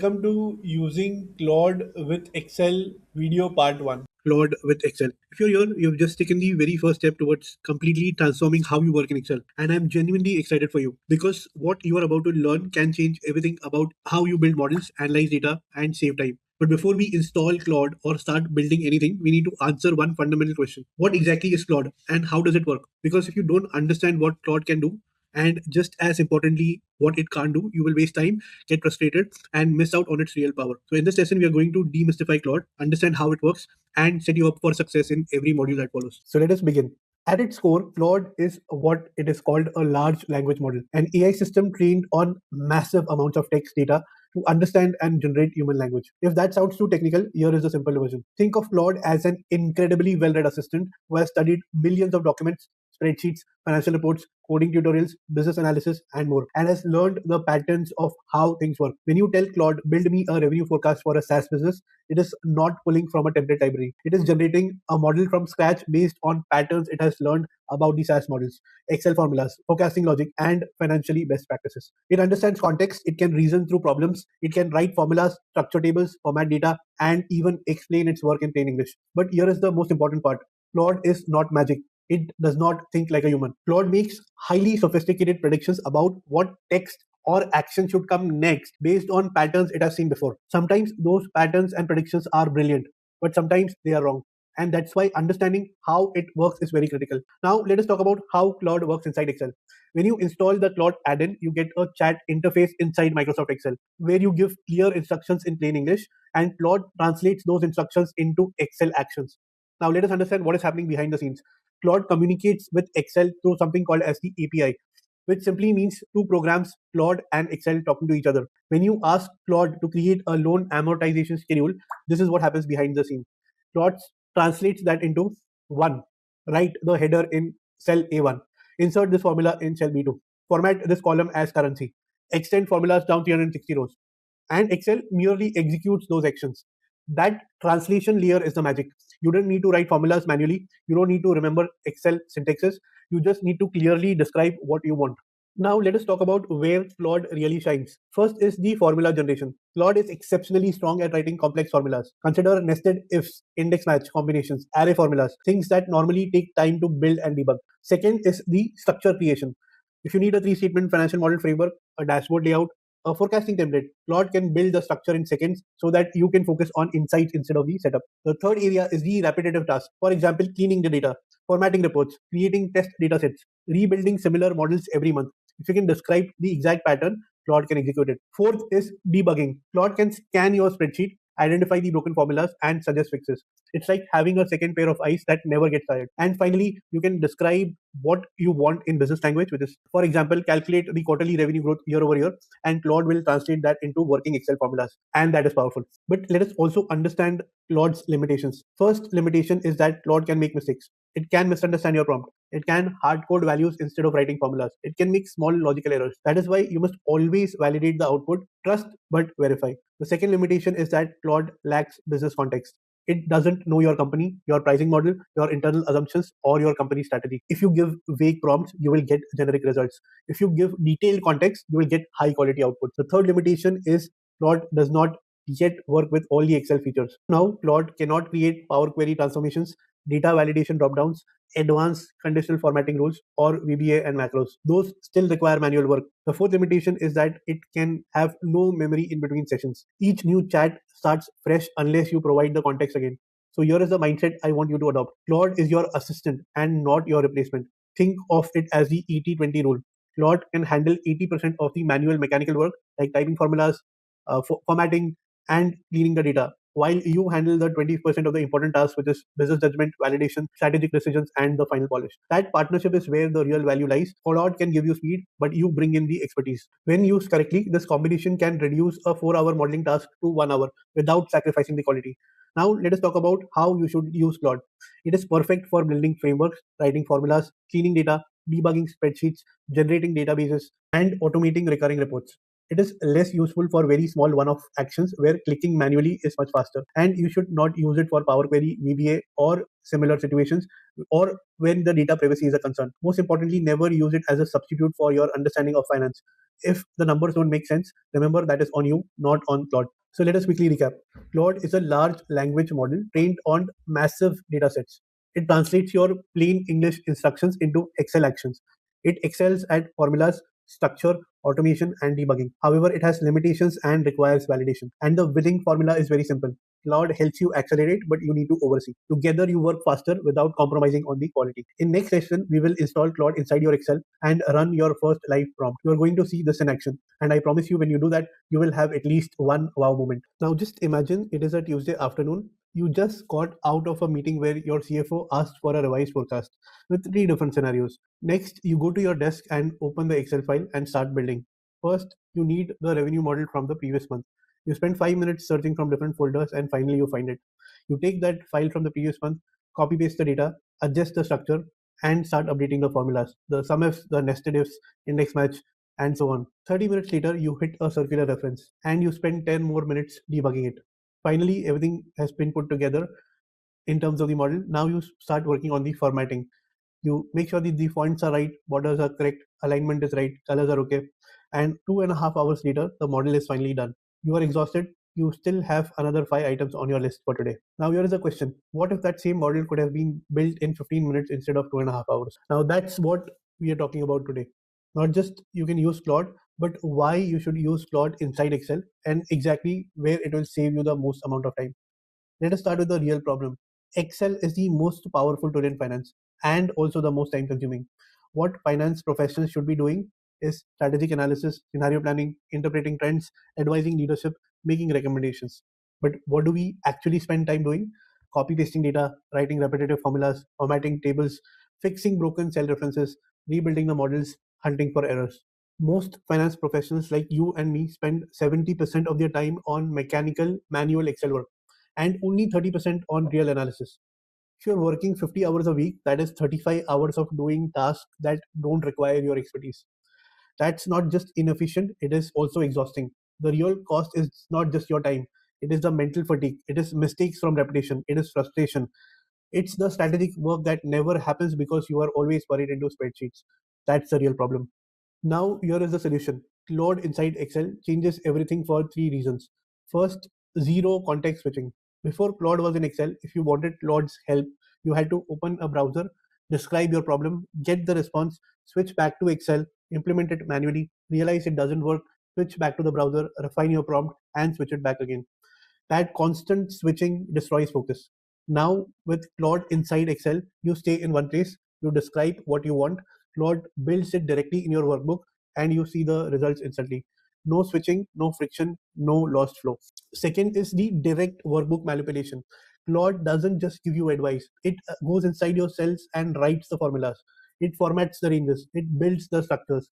Welcome to using Claude with Excel video part 1. Claude with Excel. If you're here, you've just taken the very first step towards completely transforming how you work in Excel. And I'm genuinely excited for you because what you are about to learn can change everything about how you build models, analyze data, and save time. But before we install Claude or start building anything, we need to answer one fundamental question. What exactly is Claude and how does it work? Because if you don't understand what Claude can do, and just as importantly, what it can't do, you will waste time, get frustrated, and miss out on its real power. So, in this lesson, we are going to demystify Claude, understand how it works, and set you up for success in every module that follows. So, let us begin. At its core, Claude is what it is called a large language model, an AI system trained on massive amounts of text data to understand and generate human language. If that sounds too technical, here is the simple version. Think of Claude as an incredibly well read assistant who has studied millions of documents, spreadsheets, financial reports, coding tutorials, business analysis, and more, and has learned the patterns of how things work. When you tell Claude, build me a revenue forecast for a SaaS business, it is not pulling from a template library. It is generating a model from scratch based on patterns it has learned about the SaaS models, Excel formulas, forecasting logic, and financially best practices. It understands context, it can reason through problems, it can write formulas, structure tables, format data, and even explain its work in plain English. But here is the most important part. Claude is not magic. It does not think like a human. Claude makes highly sophisticated predictions about what text or action should come next based on patterns it has seen before. Sometimes those patterns and predictions are brilliant, but sometimes they are wrong. And that's why understanding how it works is very critical. Now, let us talk about how Claude works inside Excel. When you install the Claude add-in, you get a chat interface inside Microsoft Excel where you give clear instructions in plain English and Claude translates those instructions into Excel actions. Now, let us understand what is happening behind the scenes. Claude communicates with Excel through something called as the API, which simply means two programs, Claude and Excel, talking to each other. When you ask Claude to create a loan amortization schedule, this is what happens behind the scenes. Claude translates that into one. Write the header in cell A1. Insert this formula in cell B2. Format this column as currency. Extend formulas down 360 rows. And Excel merely executes those actions. That translation layer is the magic. You don't need to write formulas manually. You don't need to remember Excel syntaxes. You just need to clearly describe what you want. Now let us talk about where Claude really shines. First is the formula generation. Claude is exceptionally strong at writing complex formulas. Consider nested ifs, index match combinations, array formulas, things that normally take time to build and debug. Second is the structure creation. If you need a three-statement financial model framework, a dashboard layout, a forecasting template, Claude can build the structure in seconds so that you can focus on insights instead of the setup. The third area is the repetitive task. For example, cleaning the data, formatting reports, creating test data sets, rebuilding similar models every month. If you can describe the exact pattern, Claude can execute it. Fourth is debugging. Claude can scan your spreadsheet, identify the broken formulas, and suggest fixes. It's like having a second pair of eyes that never gets tired. And finally, you can describe what you want in business language, which is, for example, calculate the quarterly revenue growth year over year, and Claude will translate that into working Excel formulas. And that is powerful. But let us also understand Claude's limitations. First limitation is that Claude can make mistakes. It can misunderstand your prompt. It can hard code values instead of writing formulas. It can make small logical errors. That is why you must always validate the output, trust but verify. The second limitation is that Claude lacks business context. It doesn't know your company, your pricing model, your internal assumptions, or your company strategy. If you give vague prompts, you will get generic results. If you give detailed context, you will get high quality output. The third limitation is Claude does not yet work with all the Excel features. Now, Claude cannot create Power Query transformations, data validation dropdowns, advanced conditional formatting rules, or VBA and macros. Those still require manual work. The fourth limitation is that it can have no memory in between sessions. Each new chat starts fresh unless you provide the context again. So here is the mindset I want you to adopt. Claude is your assistant and not your replacement. Think of it as the 80-20 rule. Claude can handle 80% of the manual mechanical work like typing formulas, formatting, and cleaning the data, while you handle the 20% of the important tasks, which is business judgment, validation, strategic decisions, and the final polish. That partnership is where the real value lies. Cloud can give you speed, but you bring in the expertise. When used correctly, this combination can reduce a 4-hour modeling task to 1 hour without sacrificing the quality. Now, let us talk about how you should use Claude. It is perfect for building frameworks, writing formulas, cleaning data, debugging spreadsheets, generating databases, and automating recurring reports. It is less useful for very small one-off actions where clicking manually is much faster. And you should not use it for Power Query, VBA, or similar situations, or when the data privacy is a concern. Most importantly, never use it as a substitute for your understanding of finance. If the numbers don't make sense, remember that is on you, not on Claude. So let us quickly recap. Claude is a large language model trained on massive data sets. It translates your plain English instructions into Excel actions. It excels at formulas, structure, automation, and debugging. However, it has limitations and requires validation. And the winning formula is very simple. Cloud helps you accelerate, but you need to oversee. Together, you work faster without compromising on the quality. In next session, we will install Claude inside your Excel and run your first live prompt. You are going to see this in action. And I promise you, when you do that, you will have at least one wow moment. Now, just imagine it is a Tuesday afternoon. You just got out of a meeting where your CFO asked for a revised forecast with three different scenarios. Next, you go to your desk and open the Excel file and start building. First, you need the revenue model from the previous month. You spend 5 minutes searching from different folders and finally you find it. You take that file from the previous month, copy paste the data, adjust the structure, and start updating the formulas, the sum ifs, the nested ifs, index match, and so on. 30 minutes later, you hit a circular reference and you spend 10 more minutes debugging it. Finally, everything has been put together in terms of the model. Now you start working on the formatting. You make sure that the fonts are right, borders are correct, alignment is right, colors are okay. And 2.5 hours later, the model is finally done. You are exhausted. You still have another 5 items on your list for today. Now, here is a question. What if that same model could have been built in 15 minutes instead of 2.5 hours? Now, that's what we are talking about today. Not just you can use Claude, but why you should use Claude inside Excel and exactly where it will save you the most amount of time. Let us start with the real problem. Excel is the most powerful tool in finance and also the most time consuming. What finance professionals should be doing is strategic analysis, scenario planning, interpreting trends, advising leadership, making recommendations. But what do we actually spend time doing? Copy pasting data, writing repetitive formulas, formatting tables, fixing broken cell references, rebuilding the models, hunting for errors. Most finance professionals like you and me spend 70% of their time on mechanical manual Excel work and only 30% on real analysis. If you're working 50 hours a week, that is 35 hours of doing tasks that don't require your expertise. That's not just inefficient, it is also exhausting. The real cost is not just your time, it is the mental fatigue, it is mistakes from repetition, it is frustration. It's the strategic work that never happens because you are always buried into spreadsheets. That's the real problem. Now, here is the solution. Claude inside Excel changes everything for three reasons. First, zero context switching. Before Claude was in Excel, if you wanted Claude's help, you had to open a browser, describe your problem, get the response, switch back to Excel, implement it manually, realize it doesn't work, switch back to the browser, refine your prompt, and switch it back again. That constant switching destroys focus. Now, with Claude inside Excel, you stay in one place, you describe what you want, Claude builds it directly in your workbook, and you see the results instantly. No switching, no friction, no lost flow. Second is the direct workbook manipulation. Claude doesn't just give you advice, it goes inside your cells and writes the formulas. It formats the ranges, it builds the structures.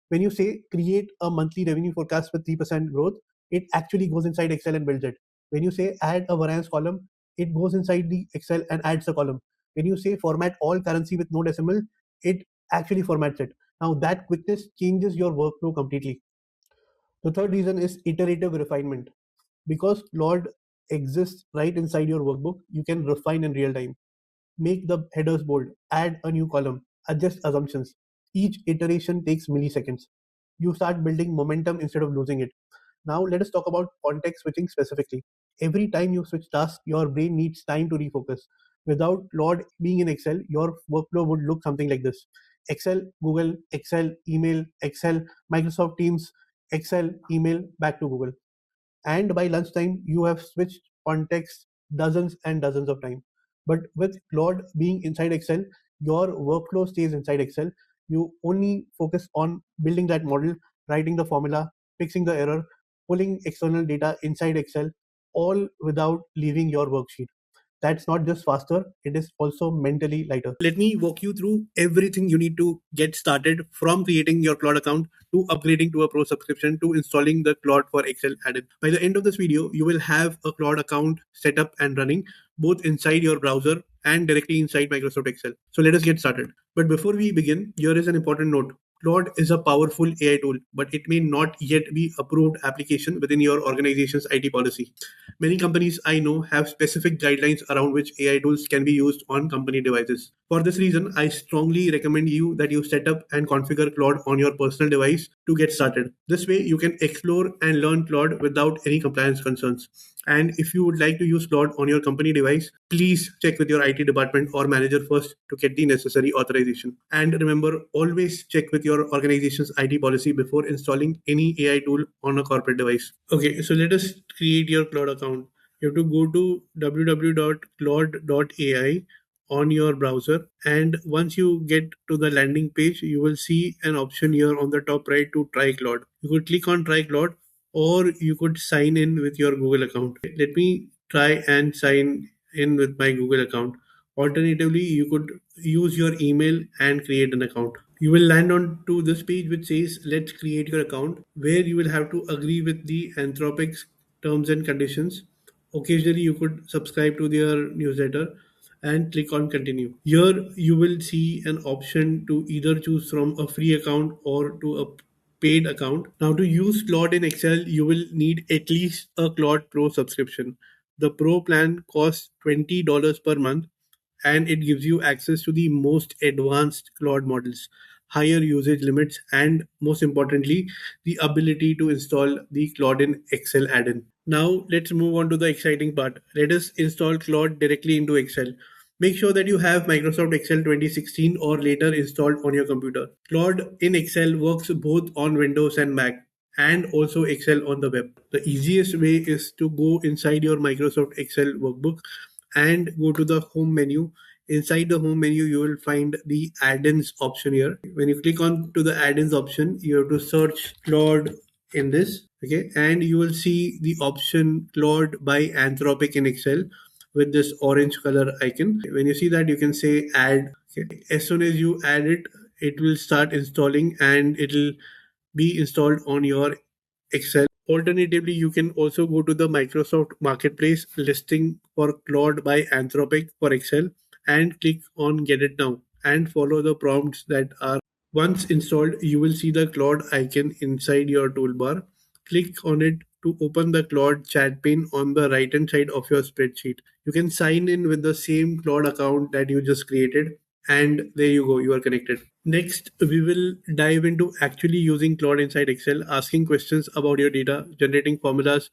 When you say create a monthly revenue forecast with 3% growth, it actually goes inside Excel and builds it. When you say add a variance column, it goes inside the Excel and adds the column. When you say format all currency with no decimal, it actually formats it. Now that quickness changes your workflow completely. The third reason is iterative refinement. Because Claude exists right inside your workbook, you can refine in real time. Make the headers bold, add a new column, adjust assumptions. Each iteration takes milliseconds. You start building momentum instead of losing it. Now let us talk about context switching specifically. Every time you switch tasks, your brain needs time to refocus. Without Claude being in Excel, your workflow would look something like this. Excel, Google, Excel, email, Excel, Microsoft Teams, Excel, email, back to Google. And by lunchtime, you have switched context dozens and dozens of times. But with Claude being inside Excel, your workflow stays inside Excel. You only focus on building that model, writing the formula, fixing the error, pulling external data inside Excel, all without leaving your worksheet. That's not just faster, it is also mentally lighter. Let me walk you through everything you need to get started, from creating your Claude account to upgrading to a pro subscription to installing the Claude for Excel add-in. By the end of this video, you will have a Claude account set up and running both inside your browser and directly inside Microsoft Excel. So let us get started. But before we begin, here is an important note. Claude is a powerful AI tool, but it may not yet be approved application within your organization's IT policy. Many companies I know have specific guidelines around which AI tools can be used on company devices. For this reason, I strongly recommend you that you set up and configure Claude on your personal device to get started. This way, you can explore and learn Claude without any compliance concerns. And if you would like to use Claude on your company device, please check with your IT department or manager first to get the necessary authorization. And remember, always check with your organization's IT policy before installing any AI tool on a corporate device. Okay, so let us create your Claude account. You have to go to www.claude.ai on your browser, and once you get to the landing page, you will see an option here on the top right to try Claude. You could click on try Claude, or you could sign in with your Google account. Let me try and sign in with my Google account. Alternatively, you could use your email and create an account. You will land on to this page which says let's create your account, where you will have to agree with the Anthropic's terms and conditions. Occasionally you could subscribe to their newsletter and click on continue. Here you will see an option to either choose from a free account or to a paid account. Now, to use Claude in Excel, you will need at least a Claude Pro subscription. The Pro plan costs $20 per month, and it gives you access to the most advanced Claude models, higher usage limits, and most importantly, the ability to install the Claude in Excel add-in. Now, let's move on to the exciting part. Let us install Claude directly into Excel. Make sure that you have Microsoft Excel 2016 or later installed on your computer. Claude in Excel works both on Windows and Mac, and also Excel on the web. The easiest way is to go inside your Microsoft Excel workbook and go to the home menu. Inside the home menu, you will find the add-ins option here. When you click on to the add-ins option, you have to search Claude in this, okay, and you will see the option Claude by Anthropic in Excel with this orange color icon. When you see that, you can say add. Okay. As soon as you add it, it will start installing and it will be installed on your Excel. Alternatively, you can also go to the Microsoft Marketplace listing for Claude by Anthropic for Excel and click on Get It Now and follow the prompts that are. Once installed, you will see the Claude icon inside your toolbar. Click on it to open the Claude chat pane on the right hand side of your spreadsheet. You can sign in with the same Claude account that you just created, and there you go, you are connected. Next, we will dive into actually using Claude inside Excel, asking questions about your data, generating formulas,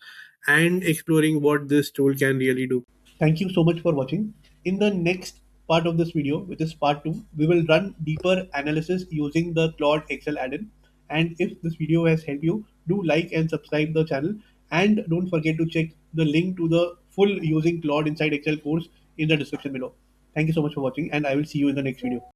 and exploring what this tool can really do. Thank you so much for watching. In the next part of this video, which is part 2, we will run deeper analysis using the Claude Excel add-in. And if this video has helped you, do like and subscribe the channel, and don't forget to check the link to the full using Claude inside Excel course in the description below. Thank you so much for watching, and I will see you in the next video.